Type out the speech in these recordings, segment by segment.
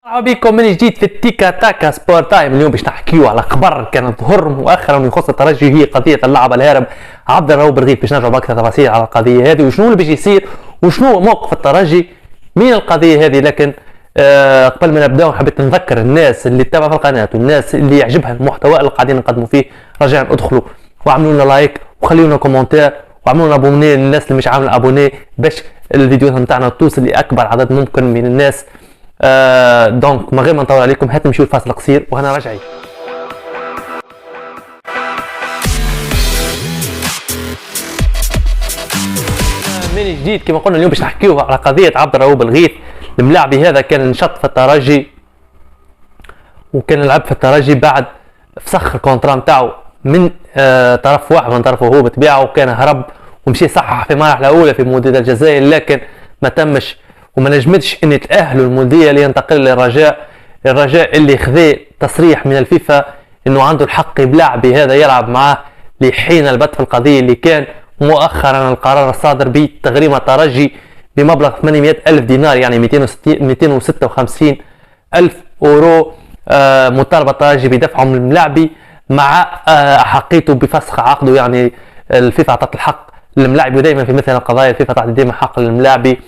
مرحبا بكم من جديد في التيكا تاكا سبور تايم. اليوم باش نحكيو على خبر كانت تظهر مؤخرا يخص الترجي، هي قضيه اللاعب الهارب عبد الرؤوف بالغيث. باش نرجعوا باكثر تفاصيل على القضيه هذه وشنو اللي باش يصير وشنو هو موقف الترجي من القضيه هذه. لكن قبل ما نبداو حبيت نذكر الناس اللي تتابع في القناه والناس اللي يعجبها المحتوى اللي قاعدين نقدموا فيه، رجاء ادخلوا واعملوا لنا لايك وخليوا لنا كومنتير واعملوا لنا ابوني للناس اللي مش عامله ابوني باش الفيديوهات نتاعنا توصل لاكبر عدد ممكن من الناس. دونك من غير ما نطول عليكم هات نمشيو لفاصل قصير وهنا راجعين. من جديد كما قلنا اليوم باش نحكيو على قضيه عبد الرؤوف بالغيث. الملاعبي هذا كان نشط في الترجي وكان يلعب في الترجي بعد فسخ الكونترا نتاعو من طرف واحد من طرفه هو بطبيعه، وكان هرب ومشي صحح في مرحله اولى في مونديال الجزائر، لكن ما تمش وما نجمتش ان يتاهلوا المونديال ينتقل للرجاء. الرجاء اللي خذ تصريح من الفيفا انه عنده الحق بلاعبي هذا يلعب معاه لحين البت في القضيه، اللي كان مؤخرا القرار الصادر بتغريم الترجي بمبلغ 800 ألف دينار، يعني 256 ألف أورو. مطالبة الترجي بدفعهم للملاعبي مع أحقيته بفسخ عقده. يعني الفيفا أعطت الحق للملاعبي، ودائما في مثل القضايا الفيفا تعطي دائما حق للملاعبي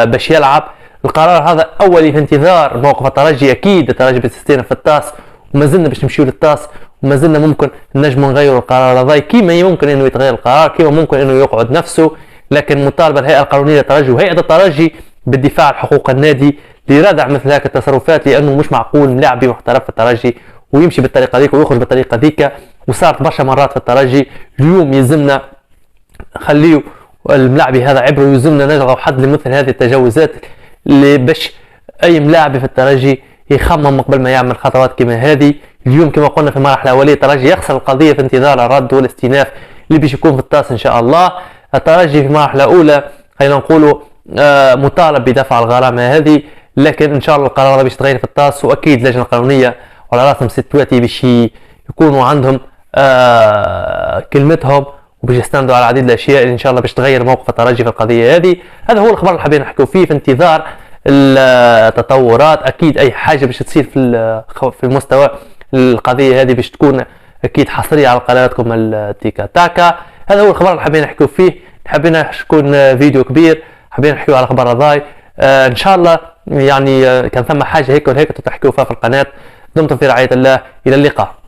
باش يلعب. القرار هذا أولي في انتظار موقف الترجي. أكيد الترجي بتستلم في الطاس وما زلنا باش نمشيو للطاس وما زلنا ممكن نجموا نغيروا القرار هذا، كيما يمكن انه يتغير القرار كيما ممكن انه يقعد نفسه. لكن مطالبه الهيئه القانونيه للترجي وهيئه الترجي بالدفاع عن حقوق النادي لردع مثل هذه التصرفات، لانه مش معقول لاعب محترف في الترجي ويمشي بالطريقه ذيك ويخرج بالطريقه ذيك. وصارت برشا مرات في الترجي. اليوم يلزمنا خليو الملاعبي هذا عبره، يلزمنا نلغوا حد لمثل هذه التجاوزات اللي باش اي ملاعبي في الترجي يخمم قبل ما يعمل خطوات كما هذه. اليوم كما قلنا في المرحله الاوليه الترجي يخسر القضيه في انتظار الرد والاستئناف اللي باش يكون في الطاس ان شاء الله. الترجي في المرحله الاولى خلينا نقولوا مطالب بدفع الغرامه هذه، لكن ان شاء الله القرار باش يتغير في الطاس، واكيد اللجنه القانونيه وعلى راسهم ستواتي باش يكونوا عندهم كلمتهم وباش يستندوا على العديد الاشياء اللي ان شاء الله باش تغير موقف الترجي في القضيه هذه. هذا هو الخبر اللي حابين نحكيو فيه في انتظار التطورات. اكيد اي حاجه باش تصير في المستوى القضيه هذه باش تكون اكيد حصريه على قناتكم التيكا تاكا. هذا هو الخبر اللي حابين نحكيو فيه. حابين يكون فيديو كبير، حابين نحكيو على خبر هذاي ان شاء الله. يعني كان ثم حاجه هيك وهيك تحكيو فيها في القناه. دمتم في رعايه الله، الى اللقاء.